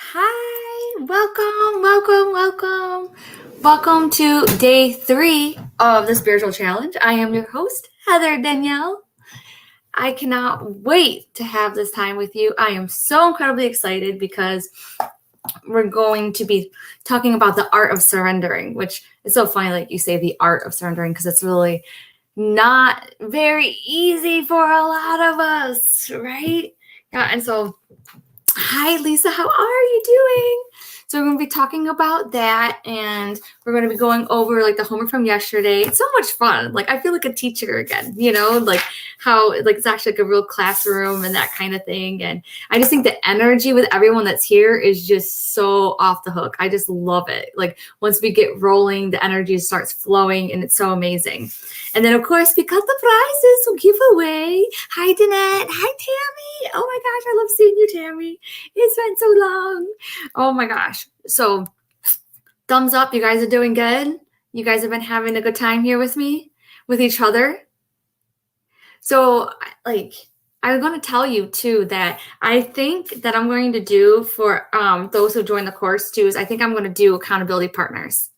Hi, welcome to day 3 of the spiritual challenge. I am your host, Heather Danielle. I cannot wait to have this time with you. I am so incredibly excited because we're going to be talking about the art of surrendering, which is so funny, like you say the art of surrendering, because it's really not very easy for a lot of us, right? Yeah, and so hi, Lisa. How are you doing? So we're going to be talking about that, and we're going to be going over like the homework from yesterday. It's so much fun. Like I feel like a teacher again, like how like it's actually like a real classroom and that kind of thing. And I just think the energy with everyone that's here is just so off the hook. I just love it. Like once we get rolling, the energy starts flowing, and it's so amazing. And then of course we got the prizes to give away. Hi, Danette. Hi, Tammy. Oh my gosh, I love seeing you, Tammy. It's been so long. Oh my gosh. So thumbs up. You guys are doing good. You guys have been having a good time here with me, with each other. So I'm going to tell you too that I think that I'm going to do for those who join the course too is I think I'm going to do accountability partners.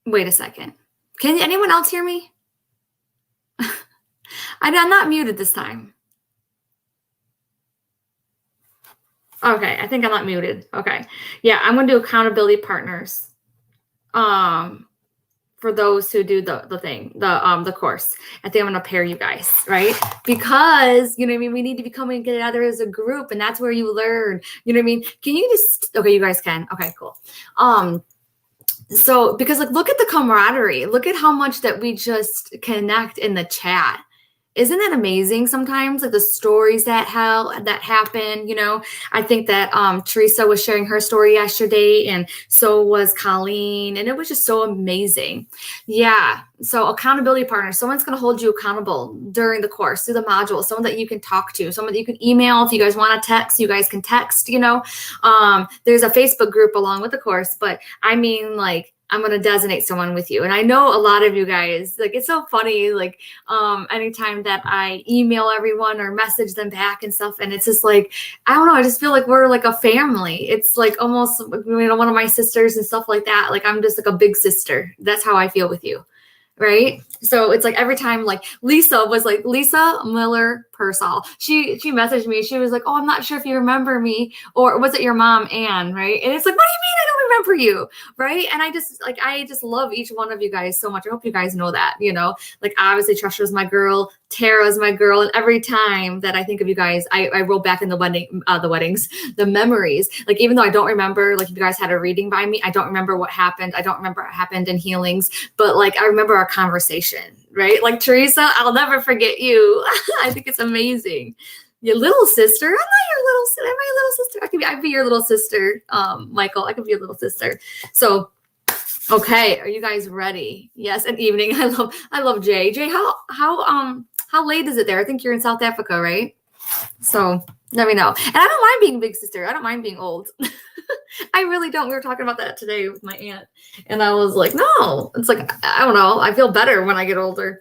Wait a second. Can anyone else hear me? I'm not muted this time. Okay, I think I'm not muted. Okay. Yeah, I'm going to do accountability partners. For those who do the course. I think I'm going to pair you guys, right? Because, you know what I mean? We need to be coming together as a group, and that's where you learn. You know what I mean? Can you just, okay, you guys can. Okay, cool. So, because like, look at the camaraderie. Look at how much that we just connect in the chat. Isn't that amazing sometimes? Like the stories that happen, I think that Teresa was sharing her story yesterday, and so was Colleen, and it was just so amazing. Yeah. So accountability partners, someone's going to hold you accountable during the course, through the module, someone that you can talk to, someone that you can email. If you guys want to text, you guys can text, there's a Facebook group along with the course, but I mean, like, I'm going to designate someone with you. And I know a lot of you guys, like, it's so funny, like, anytime that I email everyone or message them back and stuff, and it's just like, I don't know, I just feel like we're like a family. It's like almost, one of my sisters and stuff like that. Like, I'm just like a big sister. That's how I feel with you. Right. So it's like every time, like Lisa Miller Pearsall, she messaged me. She was like, oh, I'm not sure if you remember me, or was it your mom, Anne? Right. And it's like, what do you mean I don't remember you? Right. And I just love each one of you guys so much. I hope you guys know that, like obviously Tresha's my girl, Tara's my girl. And every time that I think of you guys, I roll back in the weddings, the memories. Like, even though I don't remember, like if you guys had a reading by me, I don't remember what happened. I don't remember what happened in healings, but like, I remember our conversation, right? Like Teresa, I'll never forget you. I think it's amazing. Your little sister. I'm not your little sister. Am I your little sister? I'd be your little sister. Michael, I could be your little sister. So, okay. Are you guys ready? Yes. And evening. I love Jay. Jay, how late is it there? I think you're in South Africa, right? So let me know. And I don't mind being big sister. I don't mind being old. I really don't. We were talking about that today with my aunt, and I was like, no, it's like, I don't know. I feel better when I get older.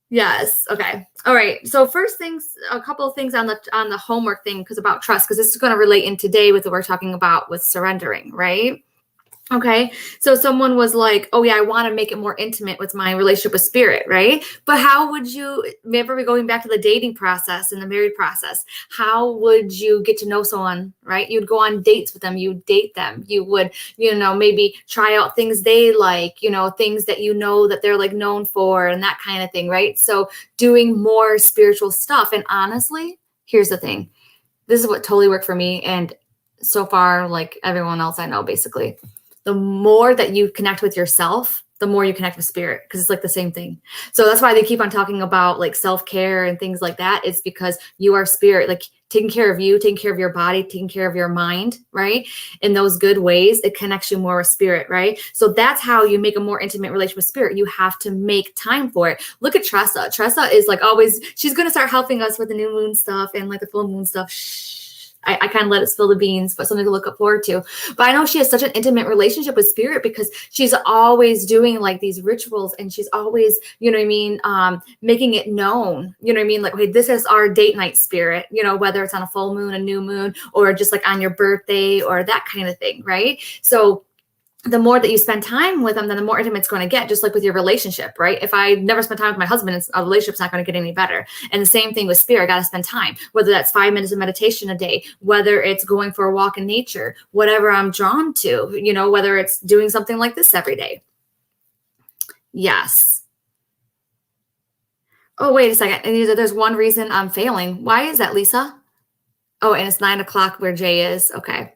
Yes. Okay. All right. So first things, a couple of things on the homework thing, because about trust, because this is going to relate in today with what we're talking about with surrendering, right? Okay. So someone was like, oh yeah, I want to make it more intimate with my relationship with spirit, right? But how would you, remember we're going back to the dating process and the married process, how would you get to know someone, right? You'd go on dates with them, you date them, you would, maybe try out things they like, things that that they're like known for and that kind of thing, right? So doing more spiritual stuff. And honestly, here's the thing. This is what totally worked for me. And so far, like everyone else I know, basically. The more that you connect with yourself, the more you connect with spirit, because it's like the same thing. So that's why they keep on talking about like self-care and things like that. It's because you are spirit, like taking care of you, taking care of your body, taking care of your mind, right? In those good ways, it connects you more with spirit, right? So that's how you make a more intimate relationship with spirit. You have to make time for it. Look at Tressa. Tressa is like always, she's going to start helping us with the new moon stuff and like the full moon stuff. Shh. I kind of let it spill the beans, but something to look forward to. But I know she has such an intimate relationship with spirit because she's always doing like these rituals, and she's always, you know what I mean, making it known, you know what I mean? Like, okay, this is our date night spirit, you know, whether it's on a full moon, a new moon, or just like on your birthday or that kind of thing, right? So the more that you spend time with them, then the more intimate it's going to get, just like with your relationship, right? If I never spend time with my husband, a relationship's not going to get any better. And the same thing with spirit, I got to spend time, whether that's 5 minutes of meditation a day, whether it's going for a walk in nature, whatever I'm drawn to, you know, whether it's doing something like this every day. Yes. Oh, wait a second. And there's one reason I'm failing. Why is that, Lisa? Oh, and it's 9 o'clock where Jay is. Okay.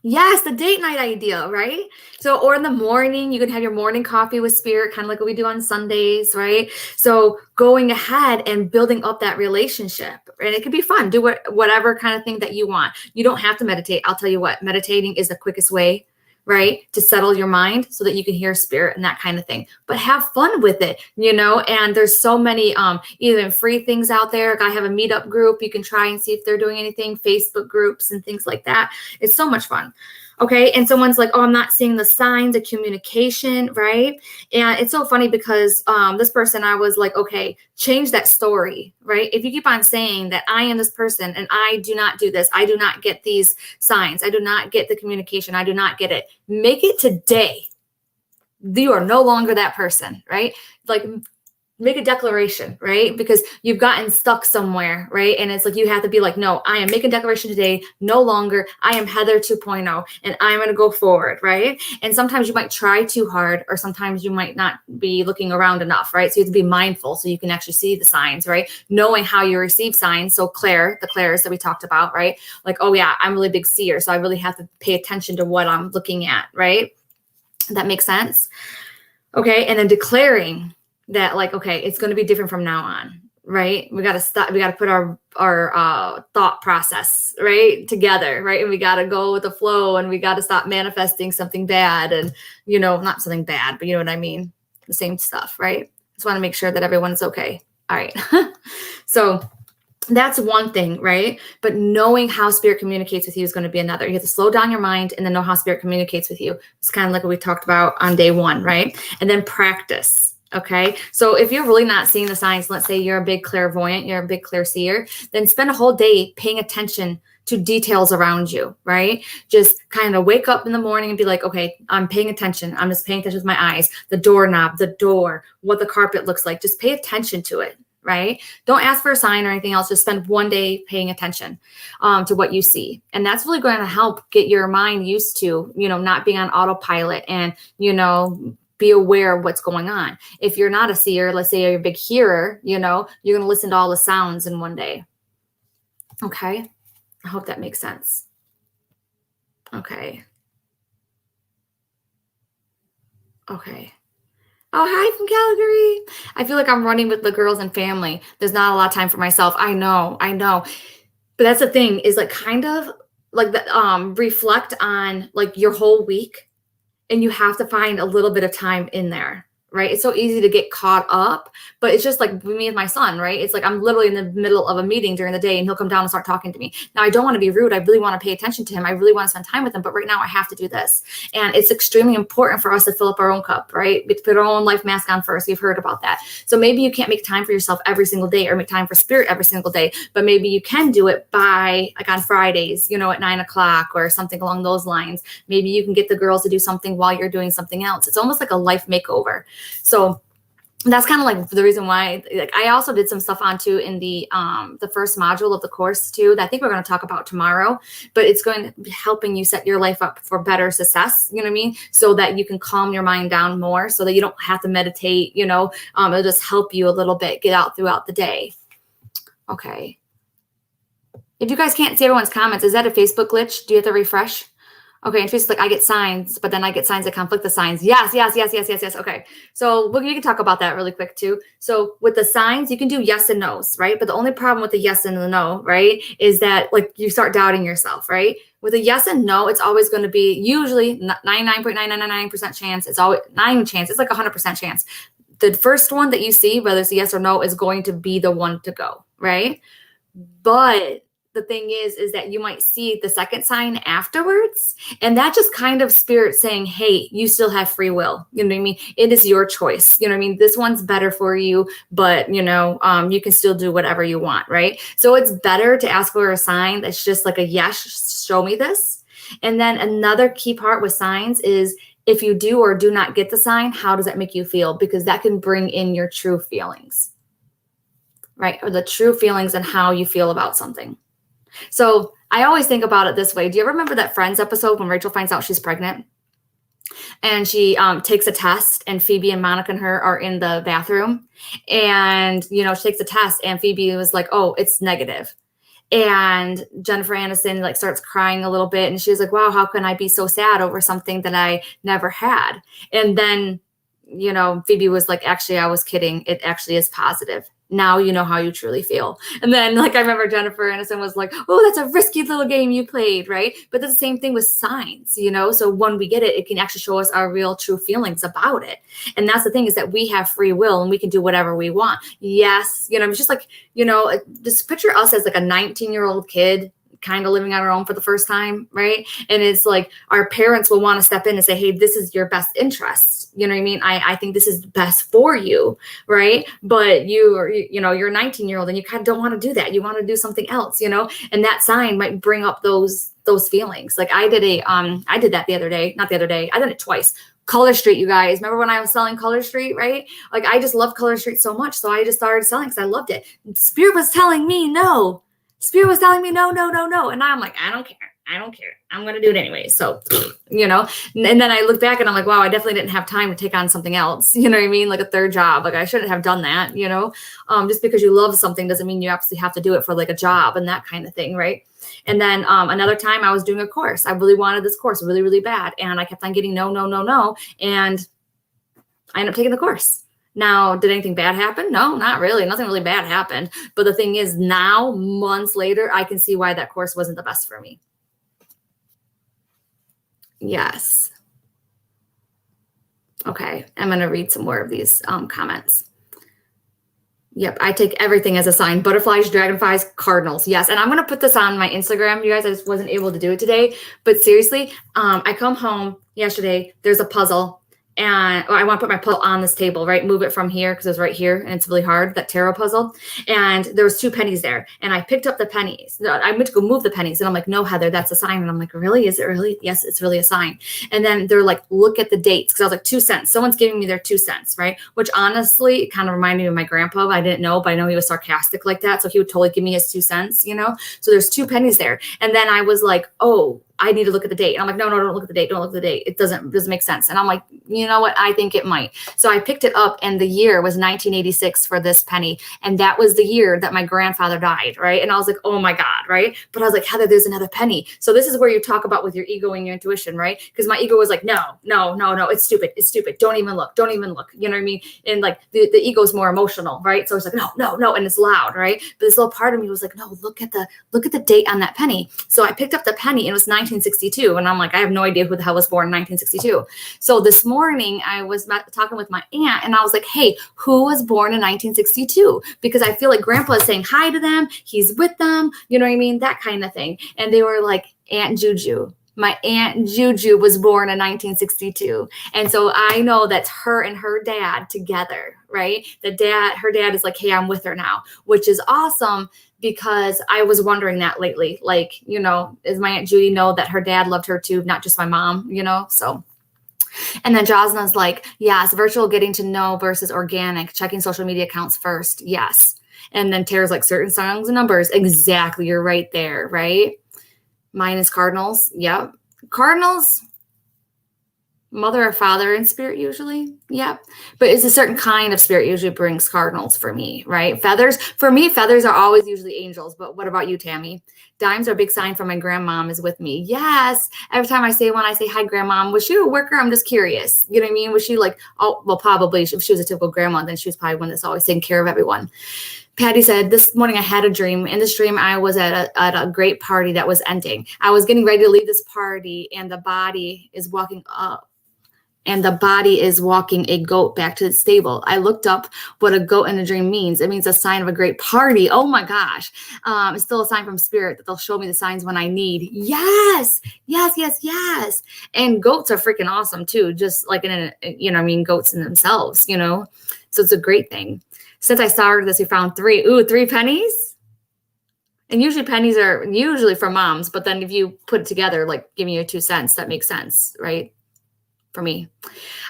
Yes, the date night idea, right? So, or in the morning, you can have your morning coffee with spirit, kind of like what we do on Sundays, right? So, going ahead and building up that relationship, and it could be fun. Do whatever kind of thing that you want. You don't have to meditate. I'll tell you what, meditating is the quickest way, right, to settle your mind so that you can hear spirit and that kind of thing. But have fun with it, you know. And there's so many even free things out there. Like I have a meetup group. You can try and see if they're doing anything, Facebook groups and things like that. It's so much fun. Okay. And someone's like, oh, I'm not seeing the signs of communication, right? And it's so funny because this person, I was like, okay, change that story, right? If you keep on saying that I am this person and I do not do this, I do not get these signs, I do not get the communication, I do not get it, make it today. You are no longer that person, right? Like, make a declaration, right? Because you've gotten stuck somewhere, right? And it's like, you have to be like, no, I am making a declaration today. No longer, I am Heather 2.0 and I'm going to go forward, right? And sometimes you might try too hard, or sometimes you might not be looking around enough, right? So you have to be mindful so you can actually see the signs, right? Knowing how you receive signs. So the clairs that we talked about, right? Like, oh yeah, I'm a really big seer. So I really have to pay attention to what I'm looking at, right? That makes sense. Okay. And then declaring that, like, okay, it's going to be different from now on, right? We got to stop. We got to put our thought process, right, together, right? And we got to go with the flow, and we got to stop manifesting something bad, and, you know, not something bad, but you know what I mean? The same stuff, right? Just want to make sure that everyone's okay. All right. So that's one thing, right? But knowing how spirit communicates with you is going to be another. You have to slow down your mind and then know how spirit communicates with you. It's kind of like what we talked about on day 1, right? And then practice. Okay. So if you're really not seeing the signs, let's say you're a big clairvoyant, you're a big clairseer, then spend a whole day paying attention to details around you, right? Just kind of wake up in the morning and be like, okay, I'm paying attention. I'm just paying attention with my eyes, the doorknob, the door, what the carpet looks like. Just pay attention to it, right? Don't ask for a sign or anything else. Just spend one day paying attention to what you see. And that's really going to help get your mind used to, you know, not being on autopilot and, you know, be aware of what's going on. If you're not a seer, let's say you're a big hearer, you know, you're going to listen to all the sounds in one day. Okay. I hope that makes sense. Okay. Okay. Oh, hi from Calgary. I feel like I'm running with the girls and family. There's not a lot of time for myself. I know. But that's the thing, is like kind of like the, reflect on like your whole week. And you have to find a little bit of time in there, right? It's so easy to get caught up, but it's just like me and my son, right? It's like I'm literally in the middle of a meeting during the day and he'll come down and start talking to me. Now, I don't want to be rude. I really want to pay attention to him. I really want to spend time with him, but right now I have to do this. And it's extremely important for us to fill up our own cup, right? We put our own life mask on first. You've heard about that. So maybe you can't make time for yourself every single day or make time for spirit every single day, but maybe you can do it by like on Fridays, you know, at 9 o'clock or something along those lines. Maybe you can get the girls to do something while you're doing something else. It's almost like a life makeover. So that's kind of like the reason why, like, I also did some stuff on too in the first module of the course too, that I think we're going to talk about tomorrow, but it's going to be helping you set your life up for better success, you know what I mean? So that you can calm your mind down more, so that you don't have to meditate, you know, it'll just help you a little bit get out throughout the day. Okay. If you guys can't see everyone's comments, is that a Facebook glitch? Do you have to refresh? Okay, and Tracy's like, I get signs, but then I get signs that conflict the signs. Yes. Okay, so we can talk about that really quick too. So with the signs, you can do yes and no's, right? But the only problem with the yes and the no, right, is that like you start doubting yourself, right? With a yes and no, it's always going to be usually 99.999% chance. It's always 9 chance. It's like 100% chance. The first one that you see, whether it's a yes or no, is going to be the one to go, right? But the thing is that you might see the second sign afterwards. And that just kind of spirit saying, hey, you still have free will. You know what I mean? It is your choice. You know what I mean? This one's better for you, but you can still do whatever you want, right? So it's better to ask for a sign that's just like a yes, show me this. And then another key part with signs is if you do or do not get the sign, how does that make you feel? Because that can bring in your true feelings, right? Or the true feelings and how you feel about something. So I always think about it this way. Do you ever remember that Friends episode when Rachel finds out she's pregnant? And she takes a test, and Phoebe and Monica and her are in the bathroom. And, she takes a test, and Phoebe was like, oh, it's negative. And Jennifer Aniston like starts crying a little bit, and she's like, wow, how can I be so sad over something that I never had? And then, Phoebe was like, actually, I was kidding. It actually is positive. Now you know how you truly feel. And then I remember Jennifer Aniston was like, oh, that's a risky little game you played, right? But that's the same thing with signs, So when we get it, it can actually show us our real true feelings about it. And that's the thing, is that we have free will and we can do whatever we want. Yes, it's just just picture us as like a 19-year-old kid kind of living on our own for the first time, right? And it's like our parents will want to step in and say, hey, this is your best interest. You know what I mean? I think this is best for you, right? But you're a 19-year-old and you kind of don't want to do that. You want to do something else, and that sign might bring up those feelings. Like I did that the other day, not the other day. I did it twice. Color Street, you guys. Remember when I was selling Color Street, right? Like I just love Color Street so much. So I just started selling because I loved it. Spirit was telling me no. Spirit was telling me no. And now I'm like, I don't care. I'm going to do it anyway. So, and then I look back and I'm like, wow, I definitely didn't have time to take on something else. You know what I mean? Like a third job. Like I shouldn't have done that, just because you love something doesn't mean you absolutely have to do it for like a job and that kind of thing. Right. And then another time I was doing a course. I really wanted this course really, really bad. And I kept on getting no. And I ended up taking the course. Now, did anything bad happen? No, not really. Nothing really bad happened. But the thing is, now, months later, I can see why that course wasn't the best for me. Yes. Okay, I'm going to read some more of these comments. Yep, I take everything as a sign. Butterflies, dragonflies, cardinals. Yes, and I'm going to put this on my Instagram, you guys. I just wasn't able to do it today. But seriously, I come home yesterday. There's a puzzle. And I want to put my puzzle on this table, right? Move it from here because it's right here and it's really hard, that tarot puzzle. And there was 2 pennies there. And I picked up the pennies. I went to go move the pennies. And I'm like, no, Heather, that's a sign. And I'm like, really? Is it really? Yes, it's really a sign. And then they're like, look at the dates. Because I was like, 2 cents. Someone's giving me their 2 cents, right? Which honestly kind of reminded me of my grandpa. I didn't know, but I know he was sarcastic like that. So he would totally give me his 2 cents, So there's 2 pennies there. And then I was like, oh, I need to look at the date. And I'm like, no, don't look at the date. Don't look at the date. It doesn't make sense. And I'm like, you know what? I think it might. So I picked it up and the year was 1986 for this penny. And that was the year that my grandfather died. Right. And I was like, oh my God. Right. But I was like, Heather, there's another penny. So this is where you talk about with your ego and your intuition. Right. Because my ego was like, no. It's stupid. It's stupid. Don't even look. You know what I mean? And like the ego is more emotional. Right. So it's like, no. And it's loud. Right. But this little part of me was like, no, look at the date on that penny. So I picked up the penny and it was 1962. And I'm like, I have no idea who the hell was born in 1962. So this morning I was talking with my aunt and I was like, hey, who was born in 1962? Because I feel like grandpa is saying hi to them. He's with them. You know what I mean? That kind of thing. And they were like, Aunt Juju. My Aunt Juju was born in 1962. And so I know that's her and her dad together, right? Her dad is like, hey, I'm with her now, which is awesome. Because I was wondering that lately, like, does my Aunt Judy know that her dad loved her too, not just my mom, so. And then Josna's like, yes, virtual getting to know versus organic, checking social media accounts first. Yes. And then Tara's like certain songs and numbers. Exactly. You're right there. Right. Mine is cardinals. Yep. Cardinals. Mother or father in spirit usually. Yep. But it's a certain kind of spirit usually brings cardinals for me, right? Feathers. For me, feathers are always usually angels. But what about you, Tammy? Dimes are a big sign for my grandmom is with me. Yes. Every time I say hi, grandmom, was she a worker? I'm just curious. You know what I mean? Was she like, oh, well, probably if she was a typical grandma, then she was probably one that's always taking care of everyone. Patty said, this morning I had a dream. In this dream, I was at a great party that was ending. I was getting ready to leave this party and the body is walking up. and the body is walking a goat back to the stable. I looked up what a goat in a dream means. It means a sign of a great party. Oh my gosh. It's still a sign from spirit that they'll show me the signs when I need. Yes, yes, yes, yes. And goats are freaking awesome too. Just like goats in themselves, so it's a great thing. Since I started this, we found 3 pennies. And usually pennies are usually for moms, but then if you put it together, like giving you 2 cents, that makes sense, right? For me.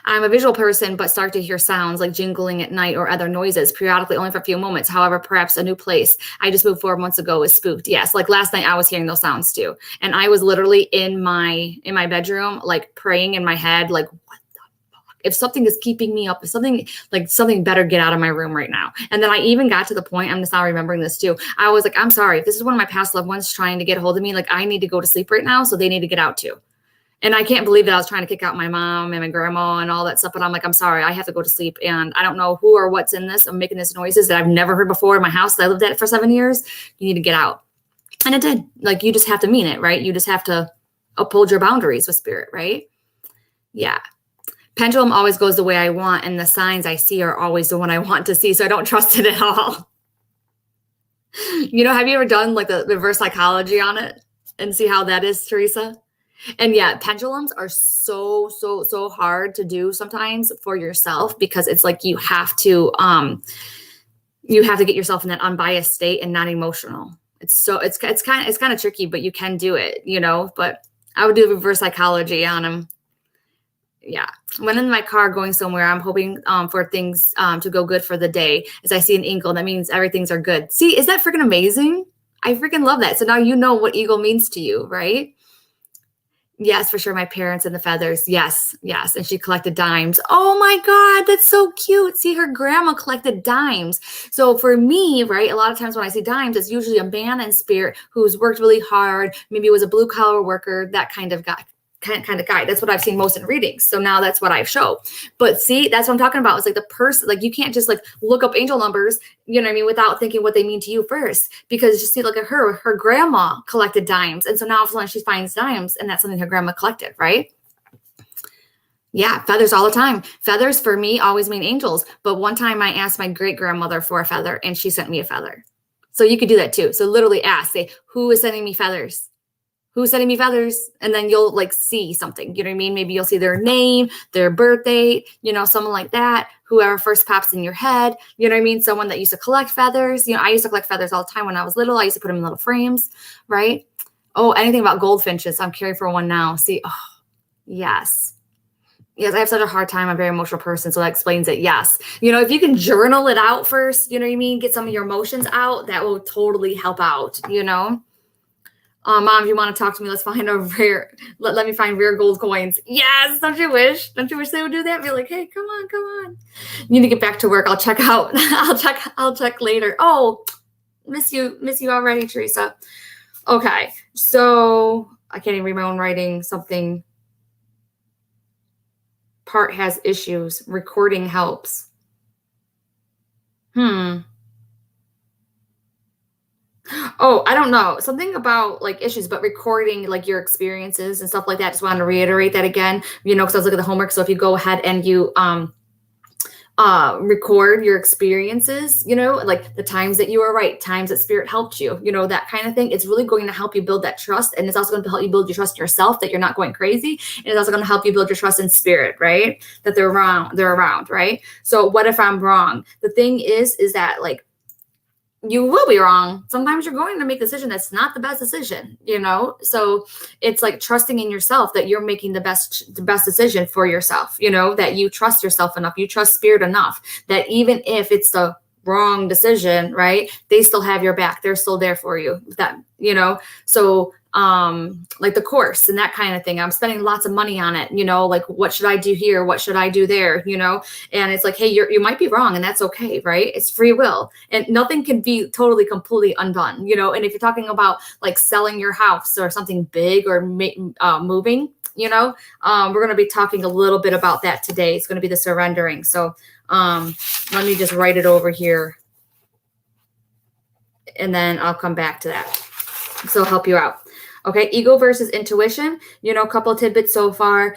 I'm a visual person, but start to hear sounds like jingling at night or other noises periodically only for a few moments. However, perhaps a new place. I just moved 4 months ago, was spooked. Yes, like last night I was hearing those sounds too. And I was literally in my bedroom, like praying in my head, like, what the fuck? If something is keeping me up, if something better get out of my room right now. And then I even got to the point, I'm just now remembering this too. I was like, I'm sorry, if this is one of my past loved ones trying to get a hold of me, like I need to go to sleep right now. So they need to get out too. And I can't believe that I was trying to kick out my mom and my grandma and all that stuff. But I'm like, I'm sorry, I have to go to sleep. And I don't know who or what's in this. I'm making these noises that I've never heard before in my house that I lived at for 7 years. You need to get out. And it did. Like, you just have to mean it, right? You just have to uphold your boundaries with spirit, right? Yeah. Pendulum always goes the way I want. And the signs I see are always the one I want to see. So I don't trust it at all. Have you ever done like the reverse psychology on it and see how that is, Teresa? And yeah, pendulums are so hard to do sometimes for yourself, because it's like you have to get yourself in that unbiased state and not emotional. It's kind of tricky, but you can do it, but I would do reverse psychology on them. Yeah. When in my car going somewhere, I'm hoping for things to go good for the day. As I see an eagle, that means everything's are good. See, is that freaking amazing? I freaking love that. So now you know what eagle means to you, right? Yes, for sure. My parents and the feathers. Yes, yes. And she collected dimes. Oh my God, that's so cute. See, her grandma collected dimes. So for me, right, a lot of times when I see dimes, it's usually a man in spirit who's worked really hard. Maybe it was a blue collar worker, that kind of guy. Kind of guy. That's what I've seen most in readings. So now that's what I show. But see, that's what I'm talking about. It's like the person, like you can't just like look up angel numbers, without thinking what they mean to you first. Because you see, look at her grandma collected dimes. And so now all she finds dimes, and that's something her grandma collected, right? Yeah, feathers all the time. Feathers for me always mean angels. But one time I asked my great grandmother for a feather and she sent me a feather. So you could do that too. So literally ask, say, who is sending me feathers? Who's sending me feathers? And then you'll like see something, you know what I mean? Maybe you'll see their name, their birth date, someone like that, whoever first pops in your head, you know what I mean? Someone that used to collect feathers. I used to collect feathers all the time when I was little. I used to put them in little frames, right? Oh, anything about goldfinches. I'm caring for one now. See, oh, yes. Yes, I have such a hard time. I'm a very emotional person, so that explains it. Yes. If you can journal it out first, you know what I mean? Get some of your emotions out, that will totally help out, Mom, if you want to talk to me, let's find a rare, let me find rare gold coins. Yes. Don't you wish they would do that? Be like, hey, come on. You need to get back to work. I'll check out. I'll check later. Oh, miss you already, Teresa. Okay. So I can't even read my own writing. Something part has issues. Recording helps. Oh, I don't know. Something about like issues, but recording like your experiences and stuff like that. Just wanted to reiterate that again, because I was looking at the homework. So if you go ahead and you record your experiences, like the times that you were right, times that spirit helped you, that kind of thing. It's really going to help you build that trust. And it's also going to help you build your trust in yourself, that you're not going crazy. And it's also going to help you build your trust in spirit, right? That they're around, right? So what if I'm wrong? The thing is that like, you will be wrong. Sometimes you're going to make a decision that's not the best decision, So it's like trusting in yourself that you're making the best decision for yourself, that you trust yourself enough, you trust spirit enough, that even if it's the wrong decision, right, they still have your back. They're still there for you. That, so like the course and that kind of thing. I'm spending lots of money on it, like what should I do here? What should I do there? And it's like, hey, you might be wrong, and that's okay, right? It's free will, and nothing can be totally completely undone, and if you're talking about like selling your house or something big or moving, we're going to be talking a little bit about that today. It's going to be the surrendering. So let me just write it over here, and then I'll come back to that. So I'll help you out. Okay, ego versus intuition. A couple of tidbits so far.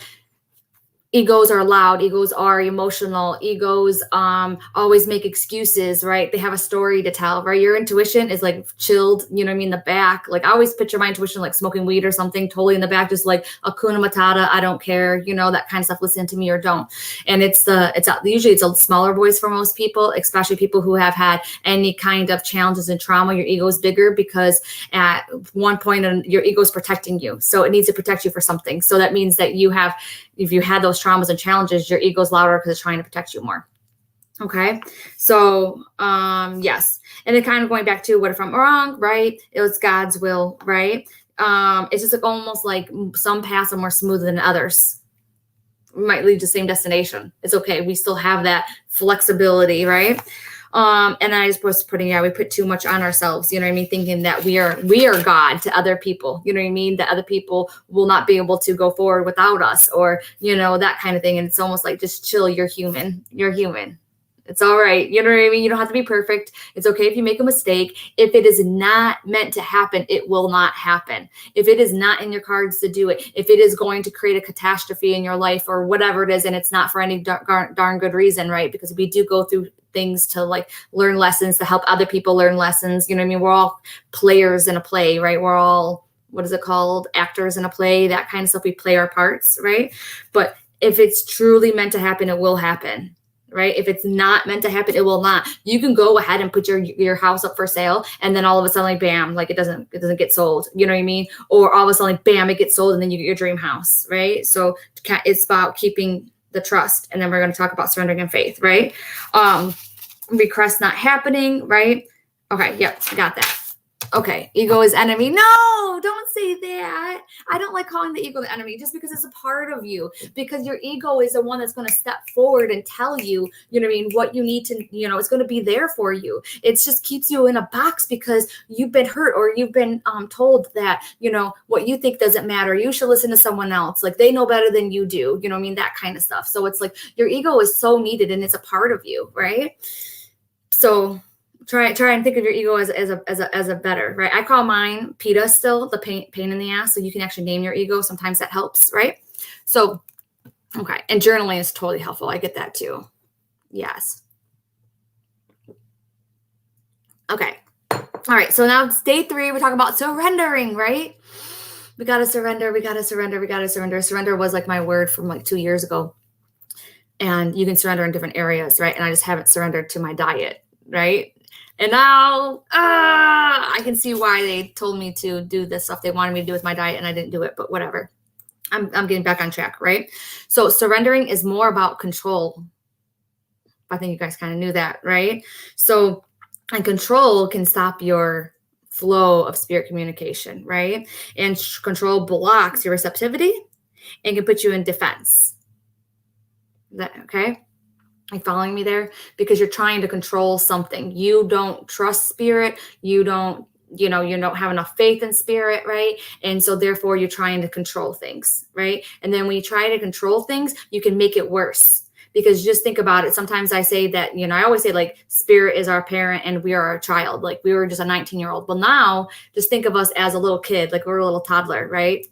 egos are loud, egos are emotional, egos always make excuses, right? They have a story to tell, right? Your intuition is like chilled, you know what I mean, the back. Like I always picture my intuition like smoking weed or something, totally in the back, just like Hakuna Matata, I don't care, you know, that kind of stuff. Listen to me or don't. And usually it's a smaller voice for most people, especially people who have had any kind of challenges and trauma. Your ego is bigger because at one point your ego is protecting you, so it needs to protect you for something. So that means that if you had those traumas and challenges, your ego's louder because it's trying to protect you more. Okay. So, yes. And then kind of going back to what if I'm wrong, right? It was God's will, right? It's just like almost like some paths are more smooth than others. We might lead to the same destination. It's okay. We still have that flexibility, right? And I was putting, we put too much on ourselves, you know what I mean? Thinking that we are God to other people, you know what I mean? That other people will not be able to go forward without us, or, you know, that kind of thing. And it's almost like, just chill. You're human. It's all right. You know what I mean? You don't have to be perfect. It's okay if you make a mistake. If it is not meant to happen, it will not happen. If it is not in your cards to do it, if it is going to create a catastrophe in your life or whatever it is, and it's not for any darn good reason, right? Because we do go through things to like learn lessons, to help other people learn lessons. You know what I mean? We're all players in a play, right? We're all, what is it called? Actors in a play, that kind of stuff. We play our parts, right? But if it's truly meant to happen, it will happen. Right? If it's not meant to happen, it will not. You can go ahead and put your house up for sale, and then all of a sudden, like, bam, like it doesn't get sold. You know what I mean? Or all of a sudden, like, bam, it gets sold, and then you get your dream house, right? So it's about keeping the trust, and then we're going to talk about surrendering and faith, right? Request not happening, right? Okay, yep, I got that. Okay, ego is enemy. No, don't say that. I don't like calling the ego the enemy, just because it's a part of you. Because your ego is the one that's going to step forward and tell you, you know what I mean, what you need to, you know, it's going to be there for you. It just keeps you in a box because you've been hurt, or you've been told that, you know, what you think doesn't matter. You should listen to someone else. Like, they know better than you do. You know what I mean? That kind of stuff. So it's like your ego is so needed, and it's a part of you, right? So try and think of your ego as a better, right? I call mine PETA still, the pain in the ass. So you can actually name your ego. Sometimes that helps, right? So, okay. And journaling is totally helpful. I get that too. Yes. Okay. All right. So now it's day 3. We're talking about surrendering, right? We got to surrender. Surrender was like my word from like 2 years ago. And you can surrender in different areas, right? And I just haven't surrendered to my diet, right? And now I can see why they told me to do this stuff they wanted me to do with my diet, and I didn't do it, but whatever. I'm getting back on track, right? So surrendering is more about control. I think you guys kind of knew that, right? So, and control can stop your flow of spirit communication, right? And control blocks your receptivity and can put you in defense. Is that okay? Are you following me there? Because you're trying to control something. You don't trust spirit. You don't have enough faith in spirit, right? And so therefore you're trying to control things, right? And then when you try to control things, you can make it worse. Because just think about it. Sometimes I say that, I always say like spirit is our parent and we are our child. Like we were just a 19-year-old. Well, now just think of us as a little kid, like we're a little toddler, right?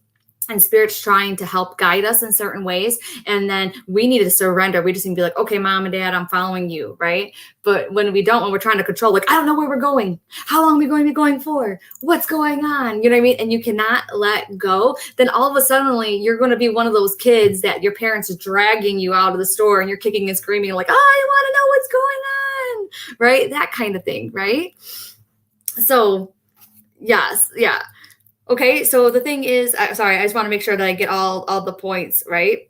And spirit's trying to help guide us in certain ways. And then we need to surrender. We just need to be like, okay, mom and dad, I'm following you, right? But when we're trying to control, like, I don't know where we're going. How long are we going to be going for? What's going on? You know what I mean? And you cannot let go. Then all of a sudden, you're going to be one of those kids that your parents are dragging you out of the store and you're kicking and screaming like, I want to know what's going on, right? That kind of thing, right? So, yes, yeah. Okay, so the thing is, sorry, I just want to make sure that I get all the points, right?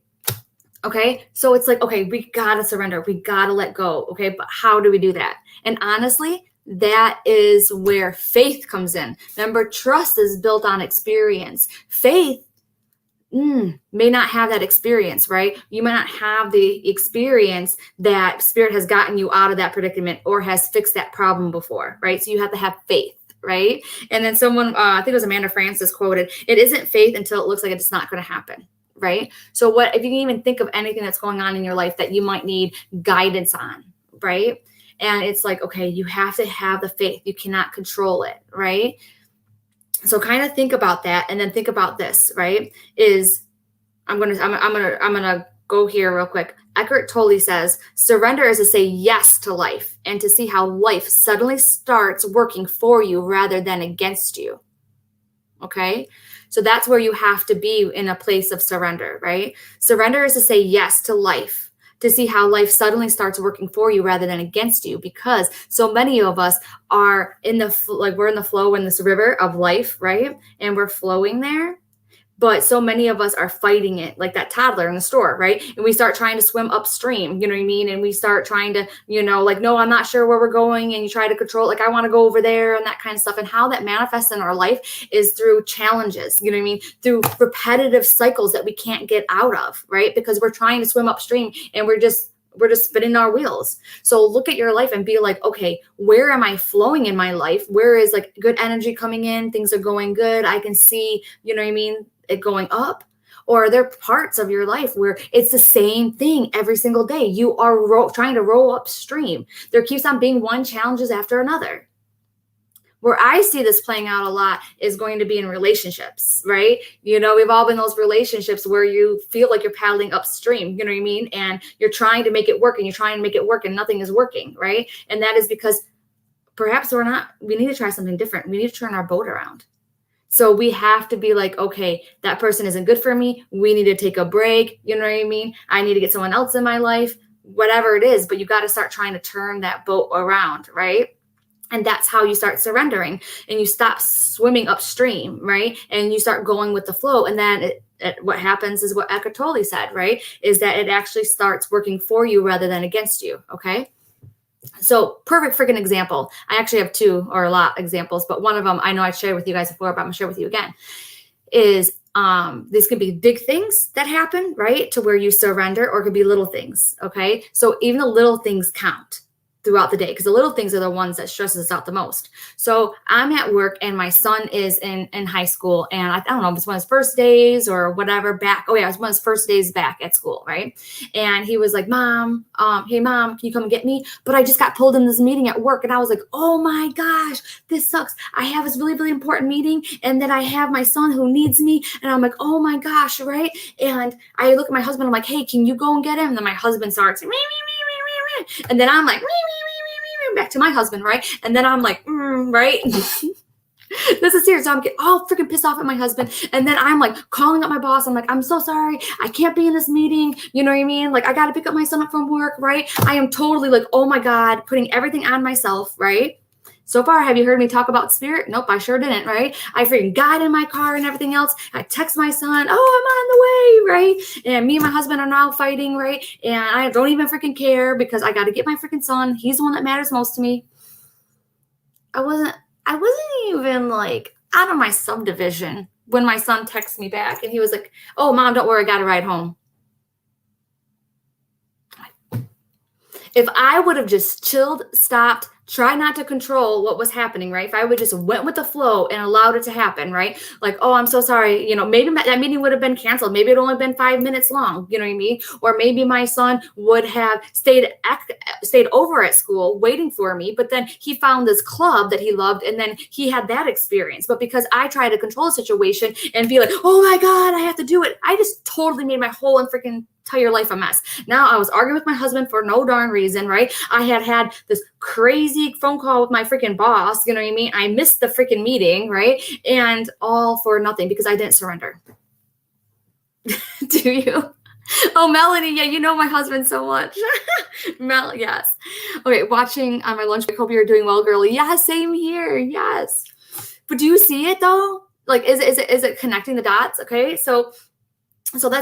Okay, so it's like, okay, we got to surrender. We got to let go, okay? But how do we do that? And honestly, that is where faith comes in. Remember, trust is built on experience. Faith may not have that experience, right? You might not have the experience that spirit has gotten you out of that predicament or has fixed that problem before, right? So you have to have faith. Right. And then someone, I think it was Amanda Francis quoted, it isn't faith until it looks like it's not going to happen. Right. So what if you can even think of anything that's going on in your life that you might need guidance on? Right. And it's like, okay, you have to have the faith. You cannot control it. Right. So kind of think about that. And then think about this. Right. I'm going to go here real quick. Eckhart Tolle says, surrender is to say yes to life and to see how life suddenly starts working for you rather than against you. Okay? So that's where you have to be in a place of surrender, right? Surrender is to say yes to life, to see how life suddenly starts working for you rather than against you, because so many of us are in the, like we're in the flow in this river of life, right? And we're flowing there. But so many of us are fighting it, like that toddler in the store, right? And we start trying to swim upstream, you know what I mean? And we start trying to, like, no, I'm not sure where we're going. And you try to control, like, I want to go over there and that kind of stuff. And how that manifests in our life is through challenges, you know what I mean? Through repetitive cycles that we can't get out of, right? Because we're trying to swim upstream and we're just spinning our wheels. So look at your life and be like, okay, where am I flowing in my life? Where is like good energy coming in? Things are going good. I can see, you know what I mean, it going up. Or are there parts of your life where it's the same thing every single day? You are trying to roll upstream. There keeps on being one challenges after another. Where I see this playing out a lot is going to be in relationships, right? We've all been in those relationships where you feel like you're paddling upstream, you know what I mean? And you're trying to make it work and you're trying to make it work and nothing is working, right? And that is because perhaps we need to try something different. We need to turn our boat around. So we have to be like, okay, that person isn't good for me. We need to take a break. You know what I mean? I need to get someone else in my life, whatever it is, but you got to start trying to turn that boat around, right? And that's how you start surrendering and you stop swimming upstream, right? And you start going with the flow. And then what happens is what Eckhart Tolle said, right? Is that it actually starts working for you rather than against you, okay? So perfect freaking example. I actually have two or a lot examples, but one of them I know I shared with you guys before, but I'm gonna share with you again, is these could be big things that happen, right? To where you surrender, or it could be little things, okay? So even the little things count throughout the day, because the little things are the ones that stresses us out the most. So I'm at work and my son is in high school, and I don't know if it's one of his first days or whatever back. Oh yeah, it's one of his first days back at school, right? And he was like, Mom, hey mom, can you come and get me? But I just got pulled in this meeting at work, and I was like, oh my gosh, this sucks. I have this really, really important meeting, and then I have my son who needs me, and I'm like, oh my gosh, right? And I look at my husband, I'm like, hey, can you go and get him? And then my husband starts, and then I'm like, back to my husband, right? And then I'm like, right? This is serious. So I'm getting all freaking pissed off at my husband. And then I'm like calling up my boss. I'm like, I'm so sorry. I can't be in this meeting. You know what I mean? Like, I got to pick up my son up from work, right? I am totally like, oh my God, putting everything on myself, right? So far, have you heard me talk about spirit? Nope, I sure didn't, right? I freaking got in my car and everything else. I text my son, oh, I'm on the way, right? And me and my husband are now fighting, right? And I don't even freaking care because I got to get my freaking son. He's the one that matters most to me. I wasn't even like out of my subdivision when my son texted me back and he was like, oh, Mom, don't worry, I got a ride home. If I would have just chilled, stopped, try not to control what was happening, right? If I would just went with the flow and allowed it to happen, right? Like, oh, I'm so sorry. Maybe that meeting would have been canceled. Maybe it only been 5 minutes long. You know what I mean? Or maybe my son would have stayed over at school waiting for me, but then he found this club that he loved and then he had that experience. But because I tried to control the situation and be like, oh my God, I have to do it, I just totally made my whole freaking entire life a mess. Now I was arguing with my husband for no darn reason, right? I had this crazy phone call with my freaking boss, you know what I mean? I missed the freaking meeting, right? And all for nothing because I didn't surrender. Do you? Oh, Melanie, yeah, you know my husband so much. Mel, yes. Okay, watching on my lunch break. Hope you're doing well, girlie. Yeah, same here. Yes. But do you see it though? Like, is it connecting the dots? Okay, so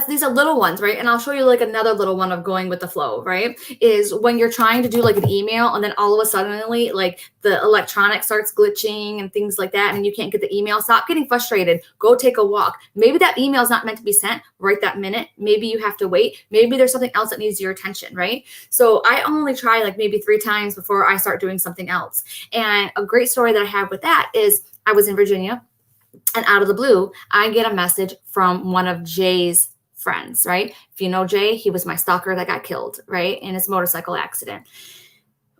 these are little ones, right? And I'll show you like another little one of going with the flow, right? Is when you're trying to do like an email and then all of a sudden like the electronic starts glitching and things like that and you can't get the email. Stop getting frustrated. Go take a walk. Maybe that email is not meant to be sent right that minute. Maybe you have to wait. Maybe there's something else that needs your attention, right? So I only try like maybe 3 times before I start doing something else. And a great story that I have with that is I was in Virginia. And out of the blue, I get a message from one of Jay's friends, right? If you know Jay, he was my stalker that got killed, right? In his motorcycle accident.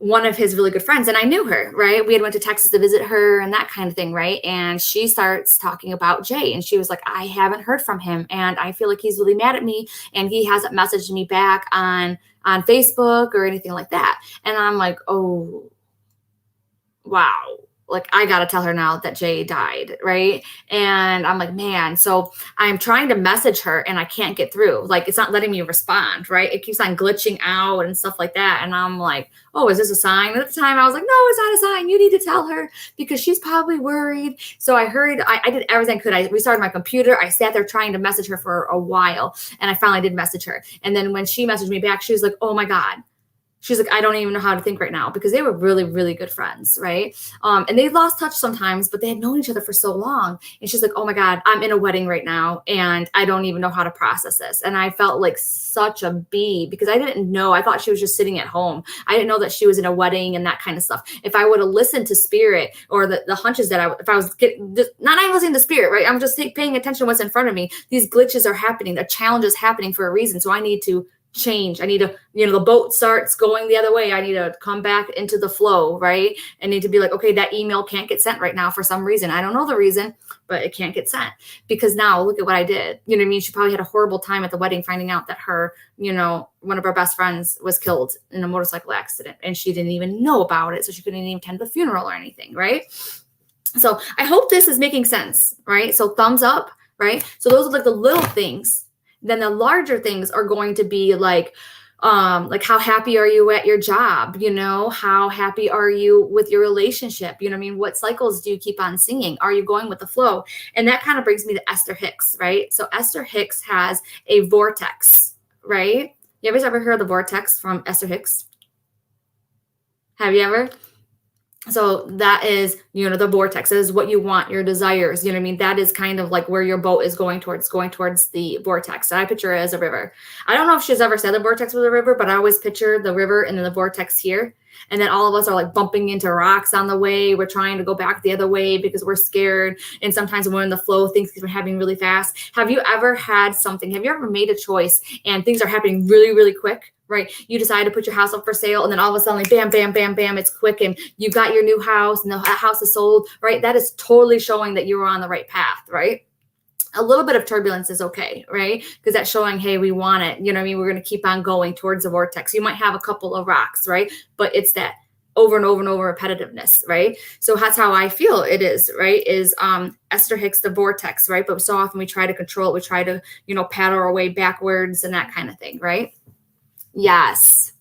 one of his really good friends, and I knew her, right? We had went to Texas to visit her and that kind of thing, right? And she starts talking about Jay, and she was like, I haven't heard from him, and I feel like he's really mad at me, and he hasn't messaged me back on Facebook or anything like that. And I'm like, oh, wow. Like, I got to tell her now that Jay died, right? And I'm like, man. So I'm trying to message her and I can't get through. Like, it's not letting me respond, right? It keeps on glitching out and stuff like that. And I'm like, oh, is this a sign? And at the time I was like, no, it's not a sign. You need to tell her because she's probably worried. So I did everything I could. I restarted my computer. I sat there trying to message her for a while, and I finally did message her. And then when she messaged me back, she was like, oh my God. She's like, I don't even know how to think right now, because they were really, really good friends, right? And they lost touch sometimes, but they had known each other for so long. And she's like, oh my God, I'm in a wedding right now, and I don't even know how to process this. And I felt like such a bee, because I didn't know. I thought she was just sitting at home. I didn't know that she was in a wedding and that kind of stuff. If I would have listened to spirit or the hunches that if I was getting, not even listening to spirit, right? I'm just paying attention to what's in front of me. These glitches are happening. The challenge is happening for a reason. So I need to change. I need to, the boat starts going the other way. I need to come back into the flow, right? I need to be like, okay, that email can't get sent right now for some reason. I don't know the reason, but it can't get sent, because now look at what I did. You know what I mean? She probably had a horrible time at the wedding, finding out that her, one of our best friends was killed in a motorcycle accident, and she didn't even know about it. So she couldn't even attend the funeral or anything, right? So I hope this is making sense, right? So thumbs up, right? So those are like the little things. Then the larger things are going to be like how happy are you at your job? How happy are you with your relationship? What cycles do you keep on singing? Are you going with the flow? And that kind of brings me to Esther Hicks, right? So Esther Hicks has a vortex, right? You ever heard of the vortex from Esther Hicks? Have you ever? So that is, the vortex. That is what you want, your desires. That is kind of like where your boat is going towards the vortex. So I picture it as a river. I don't know if she's ever said the vortex was a river, but I always picture the river and then the vortex here. And then all of us are like bumping into rocks on the way. We're trying to go back the other way because we're scared. And sometimes when we're in the flow, things are happening really fast. Have you ever made a choice and things are happening really, really quick? Right? You decide to put your house up for sale, and then all of a sudden, bam, bam, bam, bam, it's quick, and you got your new house, and the house is sold, right? That is totally showing that you were on the right path, right? A little bit of turbulence is okay, right? Because that's showing, hey, we want it. We're going to keep on going towards the vortex. You might have a couple of rocks, right? But it's that over and over and over repetitiveness, right? So that's how I feel it is, right? Is Esther Hicks, the vortex, right? But so often we try to control it. We try to, paddle our way backwards and that kind of thing, right? Yes.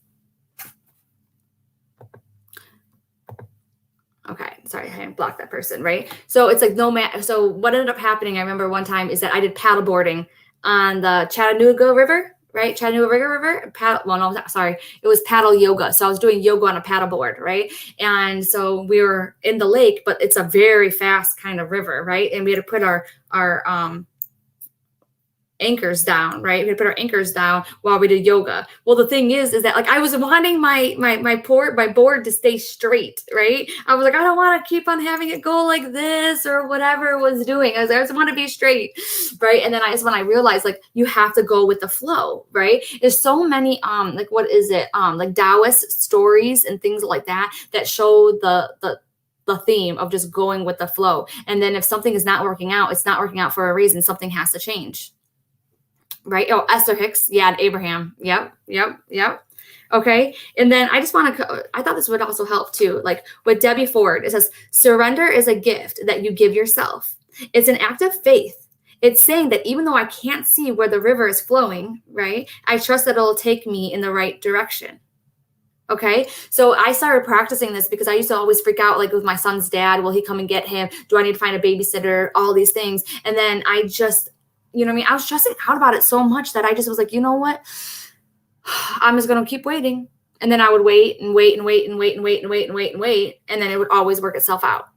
Okay. Sorry, I blocked that person, right? So it's like so what ended up happening, I remember one time, is that I did paddle boarding on the Chattanooga River, right? Chattanooga River. It was paddle yoga. So I was doing yoga on a paddle board, right? And so we were in the lake, but it's a very fast kind of river, right? And we had to put our anchors down, right? We had to put our anchors down while we did yoga. Well, the thing is that like I was wanting my board to stay straight, right? I was like, I don't want to keep on having it go like this or whatever it was doing. I just want to be straight, right? And then when I realized, like, you have to go with the flow, right? There's so many like Taoist stories and things like that show the theme of just going with the flow. And then if something is not working out, it's not working out for a reason. Something has to change. Right? Oh, Esther Hicks. Yeah, and Abraham. Yep. Okay. And then I thought this would also help too. Like with Debbie Ford, it says, surrender is a gift that you give yourself. It's an act of faith. It's saying that even though I can't see where the river is flowing, right, I trust that it'll take me in the right direction. Okay. So I started practicing this because I used to always freak out, like with my son's dad. Will he come and get him? Do I need to find a babysitter? All these things. And then I just, I was stressing out about it so much that I just was like, you know what? I'm just going to keep waiting. And then I would wait and wait and wait and wait and wait and wait and wait and wait. And then it would always work itself out.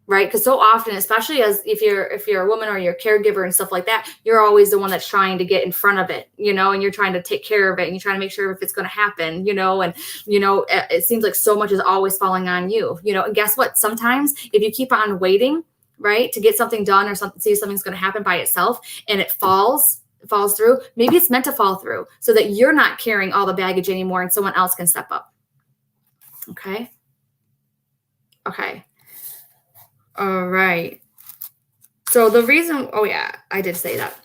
Right? Because so often, especially as if you're a woman or you're a caregiver and stuff like that, you're always the one that's trying to get in front of it, and you're trying to take care of it, and you're trying to make sure if it's going to happen, and it seems like so much is always falling on you, and guess what? Sometimes if you keep on waiting, right, to get something done or see if something's going to happen by itself, and it falls through, maybe it's meant to fall through so that you're not carrying all the baggage anymore and someone else can step up. Okay. Okay. All right. So the reason, oh yeah, I did say that.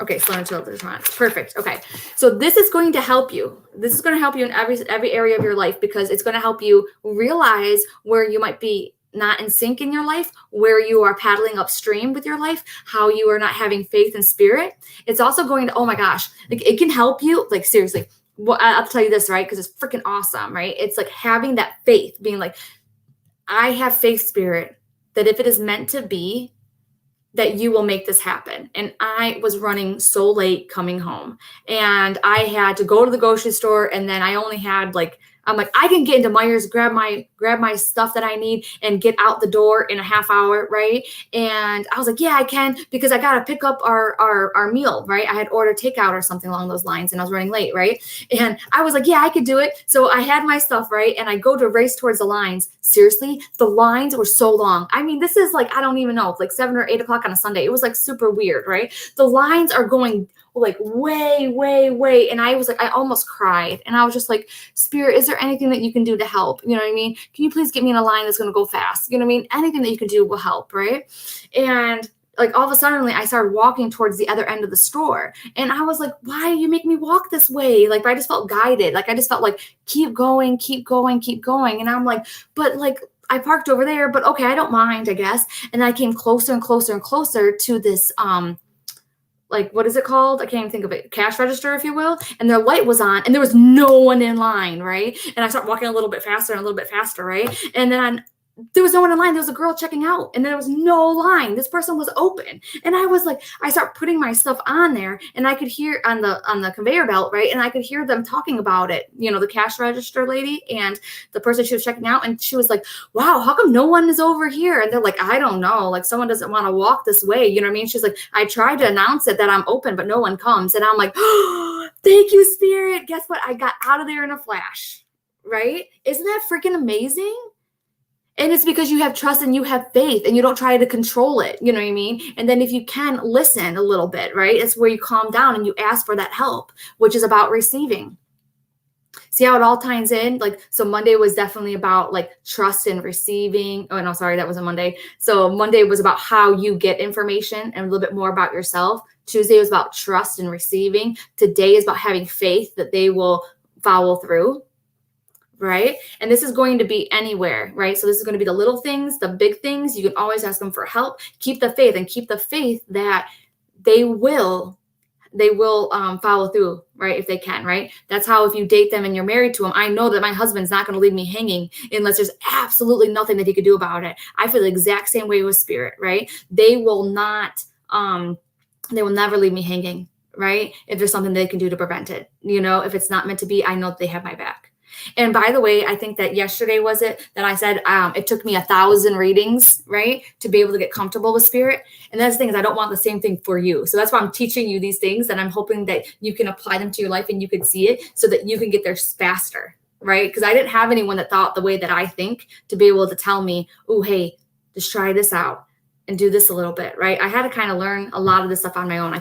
Okay, slow until the time. Perfect. Okay. So this is going to help you. This is going to help you in every area of your life, because it's going to help you realize where you might be not in sync in your life, where you are paddling upstream with your life, how you are not having faith and spirit. It's also going to, oh my gosh, like it can help you, like seriously. Well, I'll tell you this, right? Because it's freaking awesome, right? It's like having that faith, being like, I have faith, spirit, that if it is meant to be, that you will make this happen. And I was running so late coming home, and I had to go to the grocery store, and then I only had like, I'm like, I can get into Myers, grab my stuff that I need and get out the door in a half hour, right? And I was like, yeah, I can, because I gotta pick up our meal, right? I had ordered takeout or something along those lines, and I was running late, right? And I was like, yeah, I could do it. So I had my stuff, right? And I go to race towards the lines. Seriously, the lines were so long. I mean, this is like, I don't even know, like 7 or 8 o'clock on a Sunday. It was like super weird, right? The lines are going like way. And I was like, I almost cried. And I was just like, Spirit, is there anything that you can do to help? You know what I mean? Can you please get me in a line that's going to go fast? You know what I mean? Anything that you can do will help, right? And like all of a sudden, I started walking towards the other end of the store. And I was like, why you make me walk this way? Like, I just felt guided. Like, I just felt like, keep going. And I'm like, but like, I parked over there, but okay, I don't mind, I guess. And I came closer and closer to this, like, what is it called? I can't even think of it. Cash register, if you will. And their light was on, and there was no one in line, right? And I started walking a little bit faster, right? And then there was no one in line. There was a girl checking out, and there was no line. This person was open. And I was like, I start putting my stuff on there, and I could hear on the conveyor belt, right? And I could hear them talking about it, you know, the cash register lady and the person she was checking out. And she was like, wow, how come no one is over here? And they're like, I don't know. Like, someone doesn't want to walk this way. You know what I mean? She's like, I tried to announce it that I'm open, but no one comes. And I'm like, oh, thank you, Spirit. Guess what? I got out of there in a flash, right? Isn't that freaking amazing? And it's because you have trust and you have faith and you don't try to control it. You know what I mean? And then if you can listen a little bit, right? It's where you calm down and you ask for that help, which is about receiving. See how it all ties in? Like, so Monday was definitely about like trust and receiving. Oh, no, sorry, that was a Monday. So Monday was about how you get information and a little bit more about yourself. Tuesday was about trust and receiving. Today is about having faith that they will follow through. Right? And this is going to be anywhere, right? So this is going to be the little things, the big things. You can always ask them for help. Keep the faith, and keep the faith that they will follow through, right? If they can, right? That's how, if you date them and you're married to them, I know that my husband's not going to leave me hanging unless there's absolutely nothing that he could do about it. I feel the exact same way with Spirit, right? They will never leave me hanging, right? If there's something they can do to prevent it, you know, if it's not meant to be, I know that they have my back. And by the way, I think that yesterday was it that I said it took me 1,000 readings, right, to be able to get comfortable with Spirit. And that's the thing, is I don't want the same thing for you. So that's why I'm teaching you these things, and I'm hoping that you can apply them to your life and you can see it so that you can get there faster, right? Because I didn't have anyone that thought the way that I think to be able to tell me, oh, hey, just try this out and do this a little bit, right? I had to kind of learn a lot of this stuff on my own.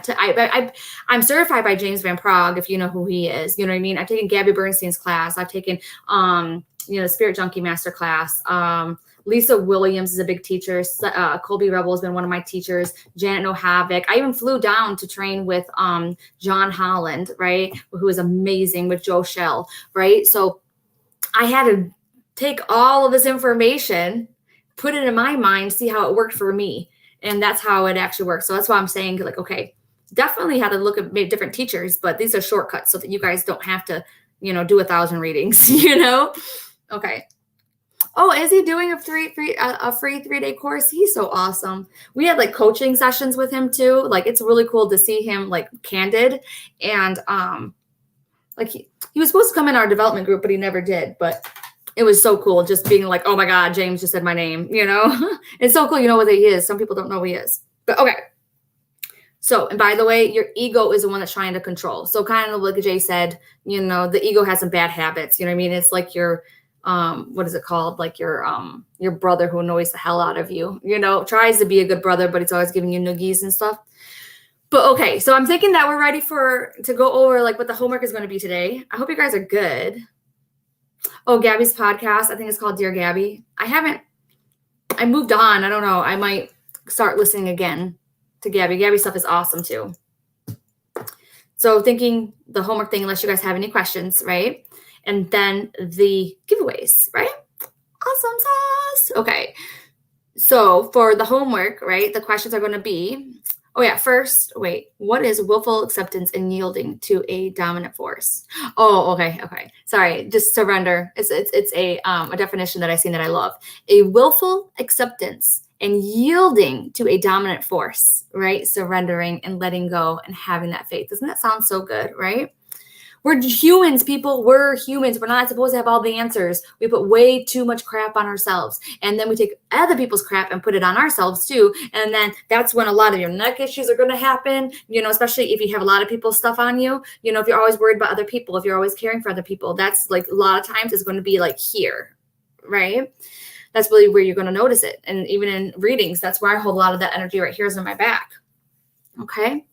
I'm certified by James Van Praagh, if you know who he is. You know what I mean? I've taken Gabby Bernstein's class. I've taken, Spirit Junkie Master class. Lisa Williams is a big teacher. Colby Rebel has been one of my teachers. Janet No Havoc. I even flew down to train with John Holland, right? Who is amazing, with Joe Shell, right? So I had to take all of this information, put it in my mind, see how it worked for me. And that's how it actually works. So that's why I'm saying, like, okay, definitely had to look at maybe different teachers, but these are shortcuts so that you guys don't have to, do 1,000 readings, Okay. Oh, is he doing a free 3-day course? He's so awesome. We had like coaching sessions with him too. Like, it's really cool to see him like candid. And like he was supposed to come in our development group, but he never did. But it was so cool just being like, oh my God, James just said my name, It's so cool. You know what he is. Some people don't know who he is. But okay. So, and by the way, your ego is the one that's trying to control. So kind of like Jay said, the ego has some bad habits. You know what I mean? It's like your, what is it called? Like your brother who annoys the hell out of you, tries to be a good brother, but it's always giving you noogies and stuff. But okay. So I'm thinking that we're ready to go over like what the homework is going to be today. I hope you guys are good. Oh, Gabby's podcast. I think it's called Dear Gabby. I moved on. I don't know. I might start listening again to Gabby. Gabby's stuff is awesome too. So thinking the homework thing, unless you guys have any questions, right? And then the giveaways, right? Awesome sauce. Okay. So for the homework, right, the questions are going to be, oh yeah, first, wait, what is willful acceptance and yielding to a dominant force? Oh, okay. Sorry, just surrender. It's a definition that I seen that I love. A willful acceptance and yielding to a dominant force, right? Surrendering and letting go and having that faith. Doesn't that sound so good, right? We're humans, people. We're humans. We're not supposed to have all the answers. We put way too much crap on ourselves. And then we take other people's crap and put it on ourselves too. And then that's when a lot of your neck issues are going to happen, especially if you have a lot of people's stuff on you. If you're always worried about other people, if you're always caring for other people, that's like a lot of times it's going to be like here, right? That's really where you're going to notice it. And even in readings, that's where I hold a lot of that energy right here is in my back. Okay.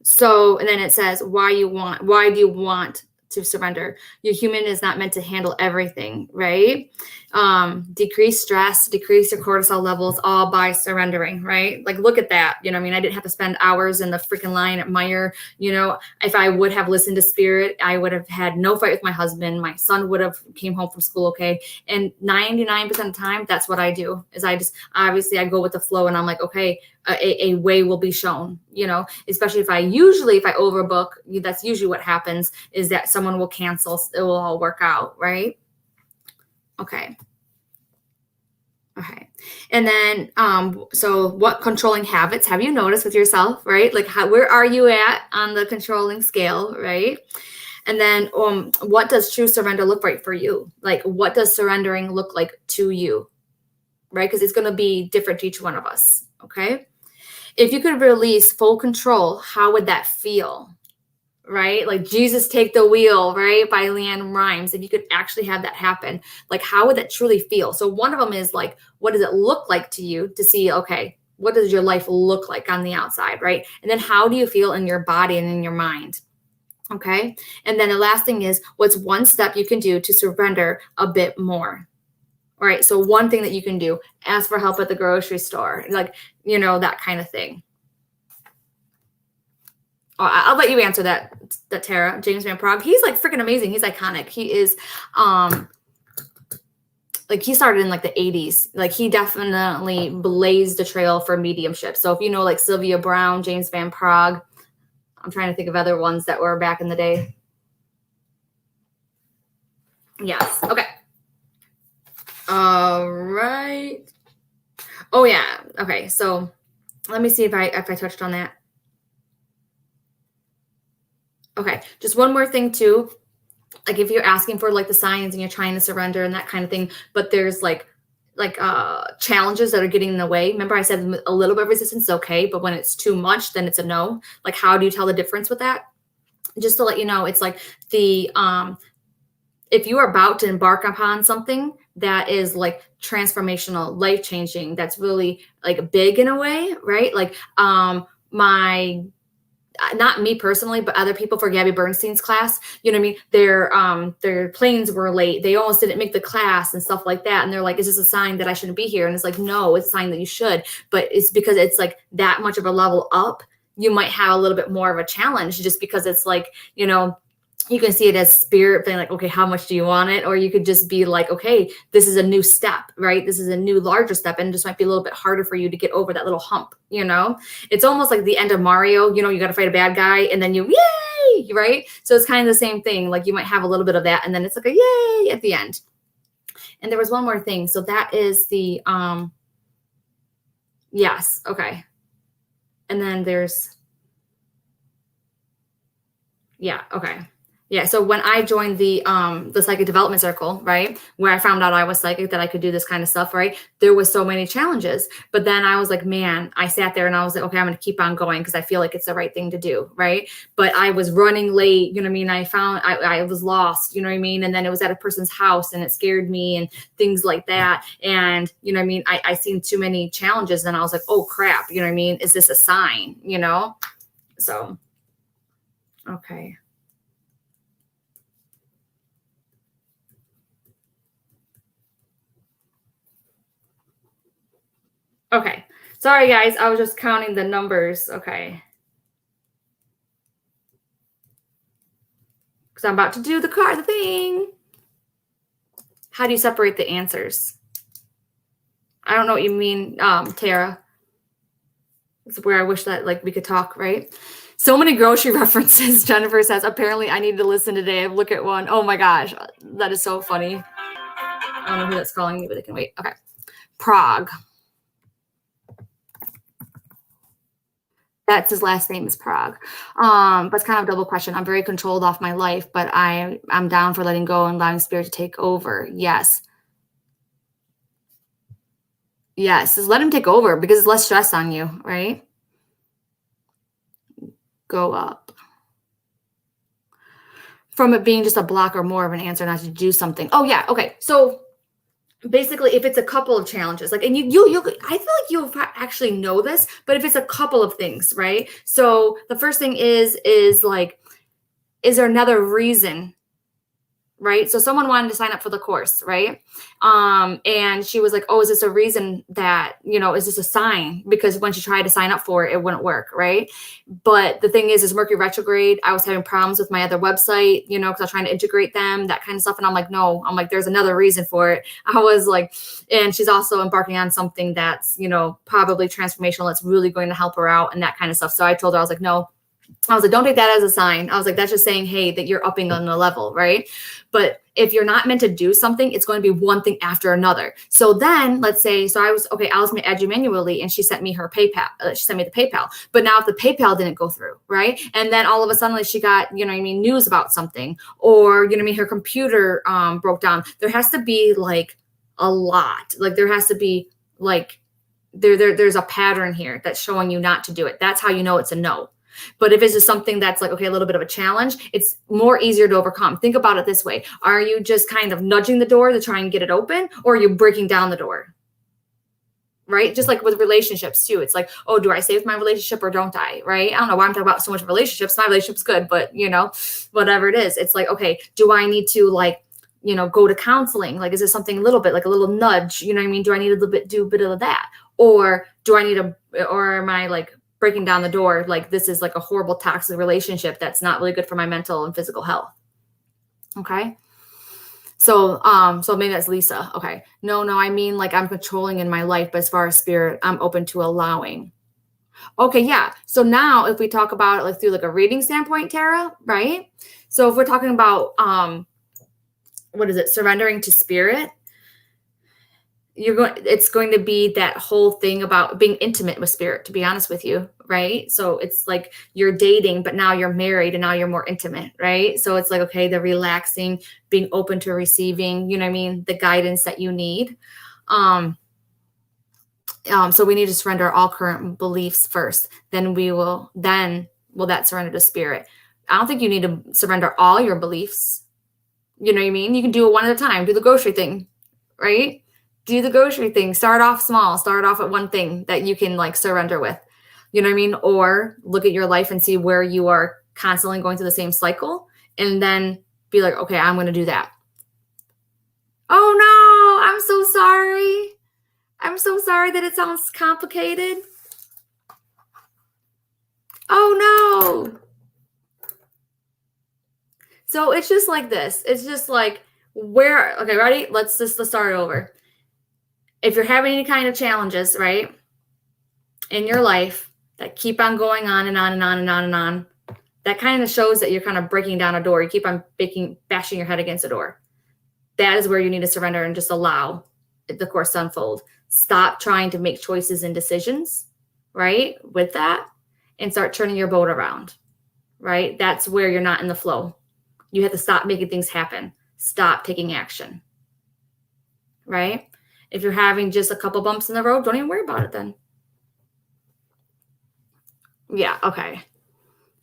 So, and then it says, why do you want to surrender? Your human is not meant to handle everything, right? Decrease stress, decrease your cortisol levels, all by surrendering, right? Like, look at that. I didn't have to spend hours in the freaking line at Meijer. If I would have listened to spirit, I would have had no fight with my husband. My son would have came home from school okay. And 99% of the time, that's what I do. Is I go with the flow, and I'm like, okay, a way will be shown. Especially if I overbook, that's usually what happens, is that someone will cancel. It will all work out, right? Okay. And then, so what controlling habits have you noticed with yourself, right? Like where are you at on the controlling scale, right? And then, what does true surrender look like for you? Like, what does surrendering look like to you, right? Because it's going to be different to each one of us, okay? If you could release full control, how would that feel? Right? Like Jesus Take the Wheel, right? By Leanne Rimes. If you could actually have that happen, like how would that truly feel? So one of them is like, what does it look like to you to see, okay, what does your life look like on the outside, right? And then how do you feel in your body and in your mind? Okay. And then the last thing is, what's one step you can do to surrender a bit more? All right. So one thing that you can do, ask for help at the grocery store, like, that kind of thing. I'll let you answer that, Tara. James Van Prague. He's like freaking amazing. He's iconic. He is, like he started in like the 80s. Like he definitely blazed a trail for mediumship. So if you know like Sylvia Brown, James Van Prague, I'm trying to think of other ones that were back in the day. Yes. Okay. All right. Oh yeah. Okay. So let me see if I touched on that. Okay. Just one more thing too. Like if you're asking for like the signs and you're trying to surrender and that kind of thing, but there's like challenges that are getting in the way. Remember I said a little bit of resistance is okay, but when it's too much, then it's a no. Like how do you tell the difference with that? Just to let you know, it's like the if you are about to embark upon something that is like transformational, life-changing, that's really like big in a way, right? Like not me personally, but other people for Gabby Bernstein's class, you know what I mean? Their planes were late. They almost didn't make the class and stuff like that. And they're like, is this a sign that I shouldn't be here? And it's like, no, it's a sign that you should, but it's because it's like that much of a level up. You might have a little bit more of a challenge just because it's like, you can see it as spirit being like, okay, how much do you want it? Or you could just be like, okay, this is a new step, right? This is a new larger step, and just might be a little bit harder for you to get over that little hump, It's almost like the end of Mario, you got to fight a bad guy and then yay, right? So it's kind of the same thing. Like you might have a little bit of that and then it's like a yay at the end. And there was one more thing. So that is the, yes. Okay. And then there's, yeah. Okay. Yeah. So when I joined the psychic development circle, right, where I found out I was psychic, that I could do this kind of stuff, right, there was so many challenges. But then I was like, man, I sat there and I was like, okay, I'm going to keep on going because I feel like it's the right thing to do. Right. But I was running late. You know what I mean? I was lost, you know what I mean? And then it was at a person's house and it scared me and things like that. And, you know what I mean? I seen too many challenges and I was like, oh crap. You know what I mean? Is this a sign, So, okay. Okay. Sorry, guys. I was just counting the numbers. Okay. Because I'm about to do the card thing. How do you separate the answers? I don't know what you mean, Tara. It's where I wish that like we could talk, right? So many grocery references. Jennifer says, apparently I need to listen today. Look at one. Oh my gosh. That is so funny. I don't know who that's calling me, but they can wait. Okay. Prague. That's his last name is Prague. But it's kind of a double question. I'm very controlled off my life, but I'm down for letting go and allowing spirit to take over. Yes. Yes. Just let him take over because it's less stress on you, right? Go up. From it being just a block or more of an answer not to do something. Oh yeah. Okay. So basically if it's a couple of challenges, like, and you I feel like you'll actually know this, but if it's a couple of things, right? So the first thing is like, is there another reason, right? So someone wanted to sign up for the course, right? And she was like, oh, is this a reason that, is this a sign? Because when she tried to sign up for it, it wouldn't work, right? But the thing is Mercury retrograde, I was having problems with my other website, because I was trying to integrate them, that kind of stuff. And I'm like, no, there's another reason for it. I was like, and she's also embarking on something that's, probably transformational, that's really going to help her out and that kind of stuff. So I told her, I was like, no. I was like, don't take that as a sign. I was like, that's just saying, hey, that you're upping on the level, right? But if you're not meant to do something, it's going to be one thing after another. So then let's say, I was going to add you manually, and she sent me her PayPal. She sent me the PayPal. But now if the PayPal didn't go through, right? And then all of a sudden she got, news about something, or, her computer broke down. There has to be like a lot. Like there has to be like, there's a pattern here that's showing you not to do it. That's how you know it's a no. But if it's just something that's like, okay, a little bit of a challenge, it's more easier to overcome. Think about it this way. Are you just kind of nudging the door to try and get it open, or are you breaking down the door? Right? Just like with relationships too. It's like, oh, do I save my relationship or don't I? Right? I don't know why I'm talking about so much relationships. My relationship's good, but whatever it is, it's like, okay, do I need to like, go to counseling? Like, is it something a little bit like a little nudge? You know what I mean? Do I need to do a bit of that? Or do I need or am I like breaking down the door, like this is like a horrible toxic relationship that's not really good for my mental and physical health? Okay. So maybe that's Lisa. Okay. No, I mean like I'm controlling in my life, but as far as spirit, I'm open to allowing. Okay, yeah. So now if we talk about it like through like a reading standpoint, Tara, right? So if we're talking about what is it, surrendering to spirit, it's going to be that whole thing about being intimate with spirit, to be honest with you, right? So it's like you're dating, but now you're married and now you're more intimate, right? So it's like, okay, the relaxing, being open to receiving, the guidance that you need. So we need to surrender all current beliefs first. Then will that surrender to spirit. I don't think you need to surrender all your beliefs. You know what I mean? You can do it one at a time. Do the grocery thing, right? Do the grocery thing. Start off small. Start off at one thing that you can like surrender with. You know what I mean? Or look at your life and see where you are constantly going through the same cycle, and then be like, okay, I'm going to do that. Oh no, I'm so sorry. I'm so sorry that it sounds complicated. Oh no. So it's just like this. It's just like okay, ready? Let's start over. If you're having any kind of challenges, right, in your life that keep on going on and on and on and on and on, that kind of shows that you're kind of breaking down a door. You keep on bashing your head against a door. That is where you need to surrender and just allow the course to unfold. Stop trying to make choices and decisions, right, with that, and start turning your boat around, right? That's where you're not in the flow. You have to stop making things happen. Stop taking action, right? If you're having just a couple bumps in the road, don't even worry about it then. Yeah, okay.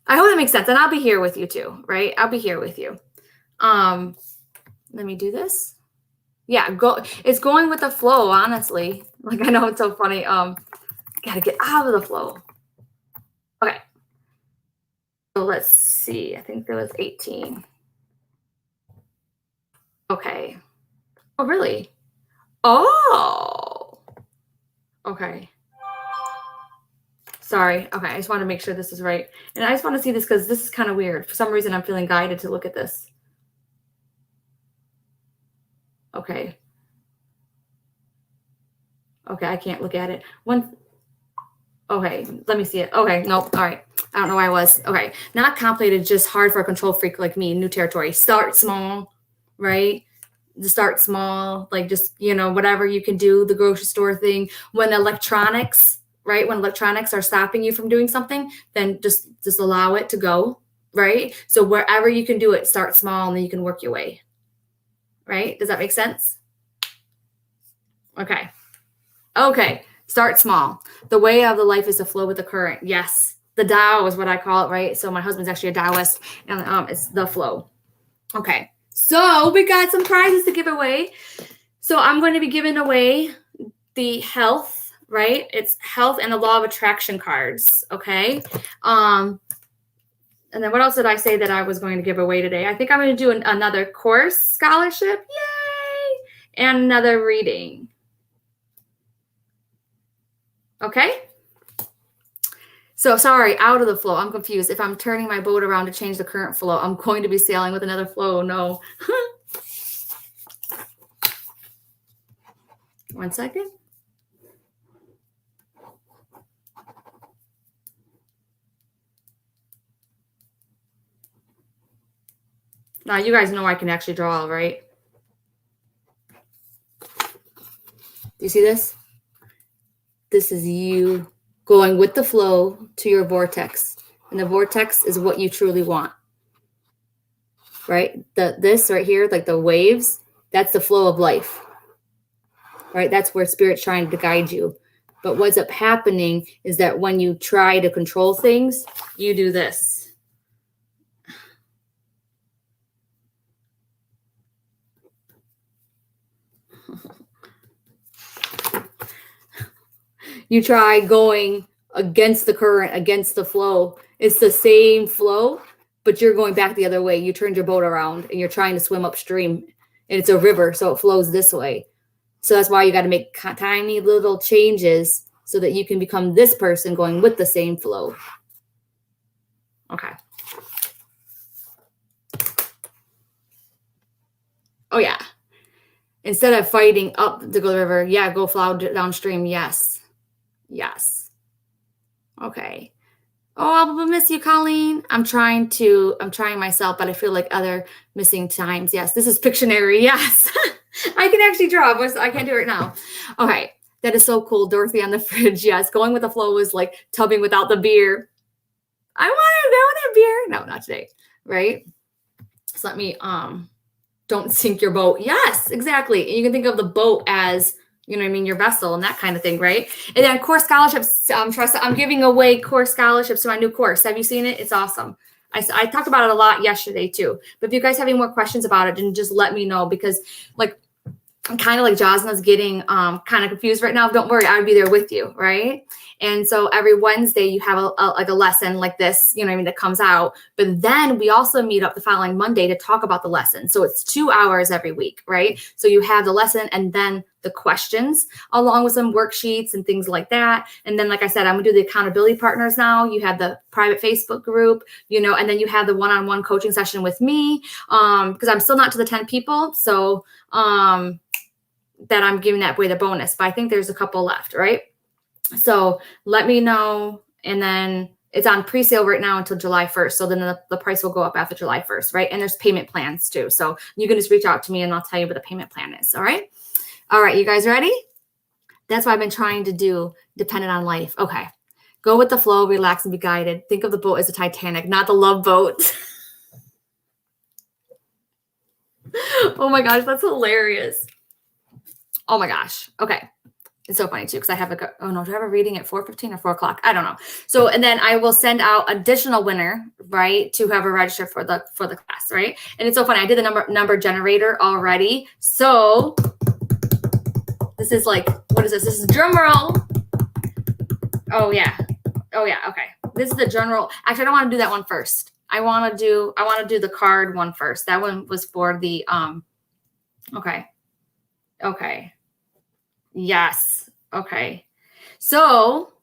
I hope that makes sense. And I'll be here with you too, right? I'll be here with you. Let me do this. Yeah, it's going with the flow, honestly. Like, I know it's so funny. Gotta get out of the flow. Okay. So let's see. I think there was 18. Okay. Oh, really? Oh. Okay. Sorry. Okay. I just want to make sure this is right. And I just want to see this because this is kind of weird. For some reason, I'm feeling guided to look at this. Okay. Okay. I can't look at it. Okay. Let me see it. Okay. Nope. All right. I don't know where I was. Okay. Not complicated, just hard for a control freak like me. New territory. Start small, right? Just start small, like just, whatever you can do, the grocery store thing. When electronics, right? When electronics are stopping you from doing something, then just allow it to go, right? So wherever you can do it, start small and then you can work your way, right? Does that make sense? Okay. Okay. Start small. The way of the life is to flow with the current. Yes. The Tao is what I call it, right? So my husband's actually a Taoist, and it's the flow. Okay. So we got some prizes to give away. So I'm going to be giving away the health, right? It's health and the law of attraction cards. Okay. And then what else did I say that I was going to give away today? I think I'm going to do another course scholarship. Yay. And another reading. Okay. So sorry, out of the flow. I'm confused. If I'm turning my boat around to change the current flow, I'm going to be sailing with another flow. No. 1 second. Now you guys know I can actually draw, right? Do you see this? This is you going with the flow to your vortex. And the vortex is what you truly want. Right? This right here, like the waves, that's the flow of life. Right? That's where spirit's trying to guide you. But what's up happening is that when you try to control things, you do this. You try going against the current, against the flow. It's the same flow, but you're going back the other way. You turned your boat around and you're trying to swim upstream. And it's a river, so it flows this way. So that's why you got to make tiny little changes so that you can become this person going with the same flow. Okay. Oh, yeah. Instead of fighting up to go the river, yeah, go flow downstream. Yes. Yes. Okay. Oh, I'll miss you, Colleen. I'm trying myself, but I feel like other missing times. Yes, this is Pictionary. Yes. I can actually draw, but I can't do it right now. Okay. That is so cool. Dorothy on the fridge. Yes. Going with the flow is like tubbing without the beer. I want a beer. No, not today. Right. So let me, don't sink your boat. Yes, exactly. And you can think of the boat as, your vessel and that kind of thing, right? And then course scholarships, I'm giving away course scholarships to my new course. Have you seen it? It's awesome. I talked about it a lot yesterday too. But if you guys have any more questions about it, then just let me know, because I'm kind of like Jasna's getting kind of confused right now. Don't worry, I would be there with you, right? And so every Wednesday you have a lesson like this, that comes out. But then we also meet up the following Monday to talk about the lesson. So it's 2 hours every week, right? So you have the lesson and then the questions along with some worksheets and things like that. And then, like I said, I'm gonna do the accountability partners now. You have the private Facebook group, and then you have the one-on-one coaching session with me, because I'm still not to the 10 people. So that I'm giving that away the bonus, but I think there's a couple left, right? So let me know. And then it's on pre-sale right now until July 1st. So then the price will go up after July 1st, right? And there's payment plans too. So you can just reach out to me and I'll tell you what the payment plan is. All right. All right. You guys ready? That's what I've been trying to do, dependent on life. Okay. Go with the flow, relax and be guided. Think of the boat as a Titanic, not the love boat. Oh my gosh, that's hilarious. Oh my gosh. Okay. It's so funny too, because I have do I have a reading at 4:15 or 4 o'clock? I don't know. So, and then I will send out additional winner, right, to whoever registered for the class, right? And it's so funny. I did the number generator already. So this is like, what is this? This is drum roll. Oh yeah. Oh yeah. Okay. This is the general. Actually, I don't want to do that one first. I want to do the card one first. That one was for the okay. Okay. Yes. Okay. So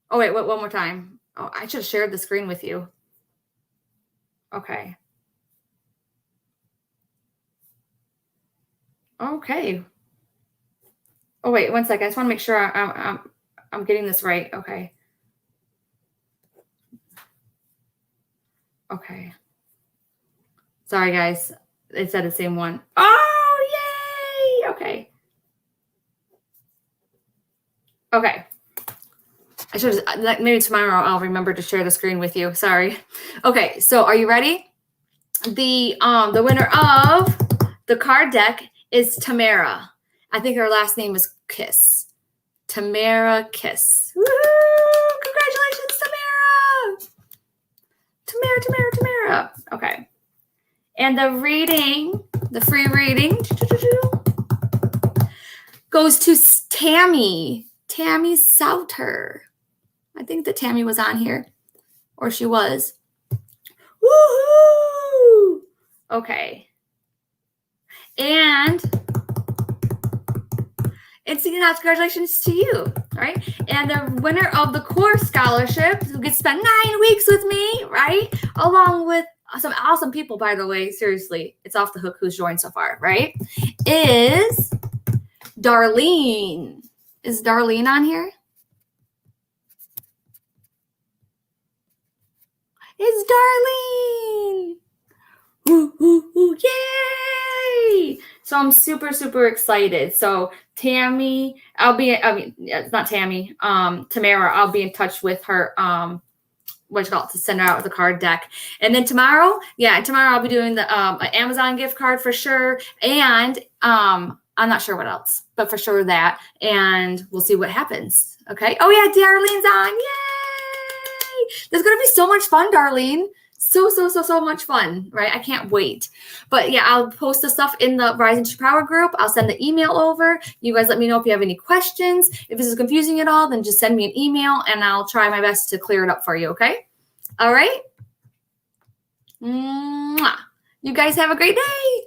Oh, wait, one more time. Oh, I should have shared the screen with you. Okay. Okay. Oh, wait, one second. I just want to make sure I'm getting this right. Okay. Okay. Sorry, guys. It said the same one. Oh, yay! Okay. Okay. I should maybe tomorrow I'll remember to share the screen with you. Sorry. Okay, so are you ready? The winner of the card deck is Tamara. I think her last name is Kiss. Tamara Kiss. Woohoo! Congratulations, Tamara! Tamara. Okay. And the reading, the free reading, goes to Tammy. Tammy Souter. I think that Tammy was on here, or she was. Woohoo! Okay. And congratulations to you, right? And the winner of the core scholarship who gets to spend 9 weeks with me, right? Along with some awesome people, by the way. Seriously, it's off the hook who's joined so far, right? Is Darlene. Is Darlene on here? It's Darlene. Ooh, ooh, ooh, yay! So I'm super excited. So Tammy, it's not Tammy, Tamara, I'll be in touch with her, to send her out the card deck. And then tomorrow I'll be doing the an Amazon gift card for sure. And I'm not sure what else, but for sure that. And we'll see what happens. Okay. Oh yeah, Darlene's on. Yay! There's gonna be so much fun, Darlene. So much fun, right? I can't wait. But yeah, I'll post the stuff in the Rising to Power group. I'll send the email over. You guys let me know if you have any questions. If this is confusing at all, then just send me an email and I'll try my best to clear it up for you, okay? All right? Mwah. You guys have a great day.